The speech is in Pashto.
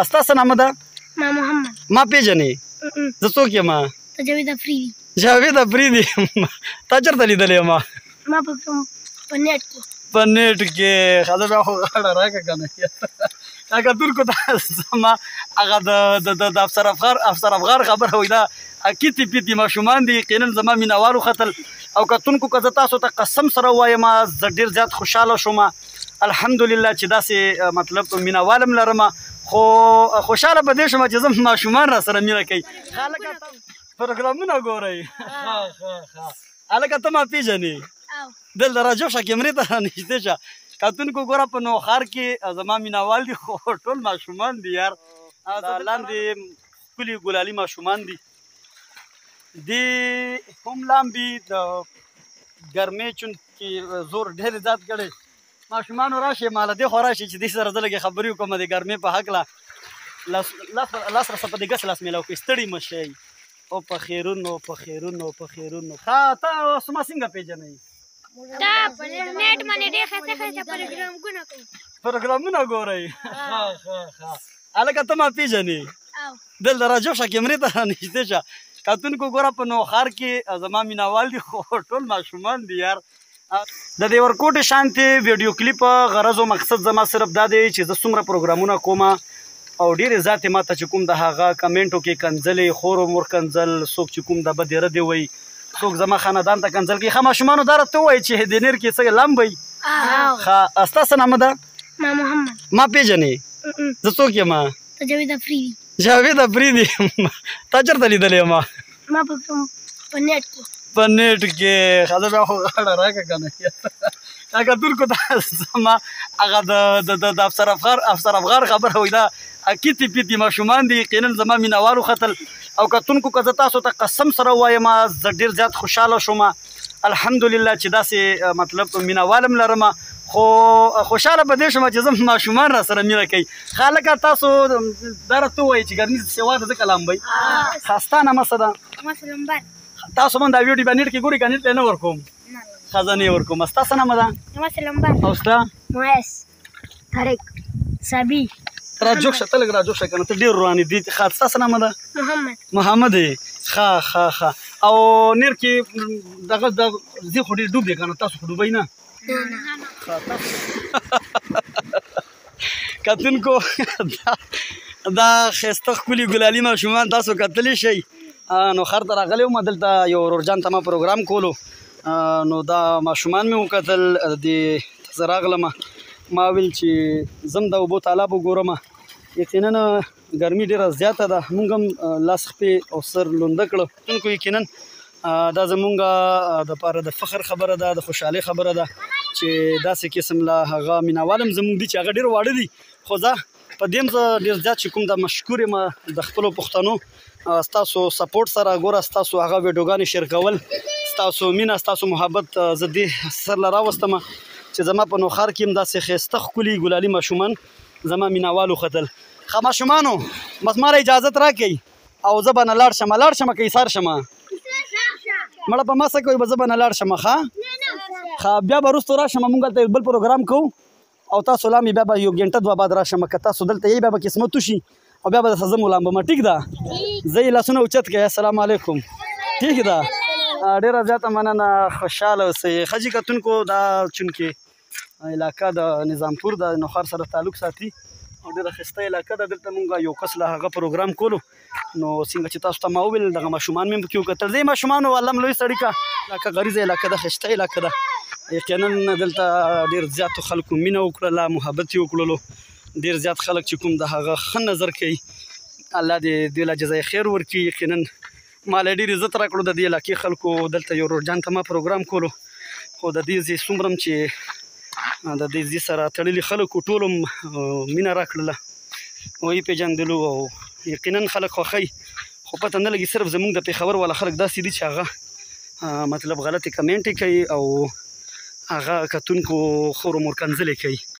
ستاسو نام ده؟ ما محمد. ما پیژنې؟ زه څوک یم؟ ته جاوید افریدي. جاوید افریدي. تا چېرته لیدلی یم؟ ما په نیټ کې. په نیټ کې ښه بیا خو غاړه راکړه که نه هغه ترکو ته زما هغه د افسر افغان خبره وایي دا کیتي پیتي ماشومان دي یقینا زما مینهوالو ختل او کتونکو که زه تاسو ته قسم سره ووایم زه ډېر زیات خوشحاله شوم الحمدلله چې داسې مطلب مینهوال هم لرم خو خوشحاله په دې شوم چې زه ماشومان را سره مینه کوي هلکه پروګرامونه ګورئ هلکه ته ما پېژنې دلته راجوشه کیمرې ته رانږدې شه کتونکو ګوره په نوښار کې زما مینهوال دي خو ټول ماشومان دي یار لاندې ښکلي ګلالي ماشومان دي دې هم لامبي د ګرمۍ چونکې زور ډېر زیات کړی ماشومانو راشئ ماله دې خوا راشئ چې دې سره زه لږې خبرې وکړم د ګرمۍ په هکله لاس راسه په دې ګس لاس میلاو کړئ ستړي مه شئ او په خیرونو په خیرونو په خیرونو ښه ته ما څنګه پېژنئ دا په نیټ باندې ډېر ښایسته ښایسته پروګرامونه کوي پروګرامونه ګورئ ښه هلکه ته ما پېژنې دلته راجوب شه کیمرې ته رانږدې شه کتونکو ګوره په نوښار کې زما مینهوال دي خو ټول ماشومان دي یار د دې ورکوټې شانتې ویډیو کلیپ غرض او مقصد زما صرف دا دی چې زه څومره پروګرامونه کوم او ډېرې زیاتې ماته چې کوم د هغه کمنټو کې کنځلې خور و مور کنځل څوک چې کوم د بدې ردې وایي څوک زما خاندان ته کنځل کوي ښه ماشومانو دا راته ووایي چې د نیر کې څه لمبئ ښه ستاسو نام ده؟ ما محمد. ما پېژنې؟ زه څوک یم؟ ته جاوید افریدي. جاوید افریدي تا چېرته لیدلی یم؟ ما په نیټ کې. په نیټ کې ښه بیا خو غاړه راکړه که نه هغه ترکو ته زما هغه د افسر افغان خبره وایي دا کیتي پیتي ماشومان دي یقینا زما مینهوالو ختل او کتونکو که زه تاسو ته قسم سره ووایم زه ډېر زیات خوشحاله شوم الحمدلله چې داسې مطلب مینهوال هم لرم خو خوشحاله په دې شوم چې زه ماشومان را سره مینه کوي ښه هلکه تاسو دا راته ووایئ چې ګرمي سیوا ده ځکه لامبئ ښه ستا نامه څه ده؟ تاسو من دا ویډیو به نیټ کې ګورئ که نیټ ته نه ورکوم ښه زه نه یې ورکوم ستاسو نامه ده؟ او ستا؟ معیس طارق صابي. راجوب شه ته لږ راجوب شه که نه ته ډېر روانې دي ښه ستاسو نامه ده؟ محمد یې ښه او نیر کې دغه ځې خو ډېر ډوب دی که نه تاسو خو ډوبئ نه کتونکو دا ښایسته ښکلي ګلالي ماشومان تاسو کتلی شئ نو خر ته راغلی وم دلته یو ورورجان ته ما پروګرام کولو نو دا ماشومان مې وکتل دې زه راغلم ما ویل چې زم د اوبو تالاب وګورم یقینا ګرمي ډېره زیاته ده موږ هم لاس خپې او سر لونده کړه کتونکو یقینا دا زمونږ دپاره د فخر خبره ده د خوشحالۍ خبره ده چې داسې قسم له هغه مینهوال هم زموږ دي چې هغه ډېر واړه دي خو زه په دې هم زه ډېر زیات چې کوم دا مشکور یم د خپلو پښتنو ستاسو سپورټ سره ګوره ستاسو هغه ویډیوګانې شیر کول ستاسو مینه ستاسو محبت زه دې سر له راوستم چې زما په نوښار کې هم داسې ښایسته ښکلي ګلالي ماشومان زما مینهوالو ختل ښه ماشومانو بس ماله اجازت راکئ او زه به نه لاړ شم که ایسار شم مړه په ما څه کوئ به زه به نه لاړ شم ښه بیا به وروستو راشم موږ هلته بل پروګرام کوو او تاسو لا مې بیا به یو ګنټه دوه بعد راشم که تاسو دلته یئ بیا به قسمت وشي او بیا به درته زه ولامبم ټیک ده زه یې لاسونه اوچت کړئ السلام علیکم ټیک ده ډېره زیاته مننه خوشحاله اوسئ ښه جي کتونکو دا چونکې علاقه د نظامپور د نوښار سره تعلق ساتي او ډېره ښایسته علاقه ده دلته مونږ یو کس له هغه پروګرام کولو نو څنګه چې تاسو ته ما وویل دغه ماشومان مې پکې وکتل دې ماشومانو الله م لوی سړي که علاقه غریزه علاقه ده ښایسته علاقه ده یقینا دلته ډېر زیاتو خلکو مینه وکړله محبت یې وکړلو ډېر زیات خلک چې کوم د هغه ښه نظر کوي الله دې دوی له جزای خیر ورکړي یقینا ما له ډېر عزت راکړو د دې علاقې خلکو دلته یو ورورجان ته ما پروګرام کولو خو د دې ځای څومره م چې د دې ځای سره تړلي خلکو ټولو مینه راکړله ویې پېژندلو او یقینا خلک خوښوي خو پته نه لګي صرف زموږ د پېښور والا خلک داسې دي چې هغه مطلب غلطې کمنټې کوي او هغه کتونکو خور و مور کنځلې کوي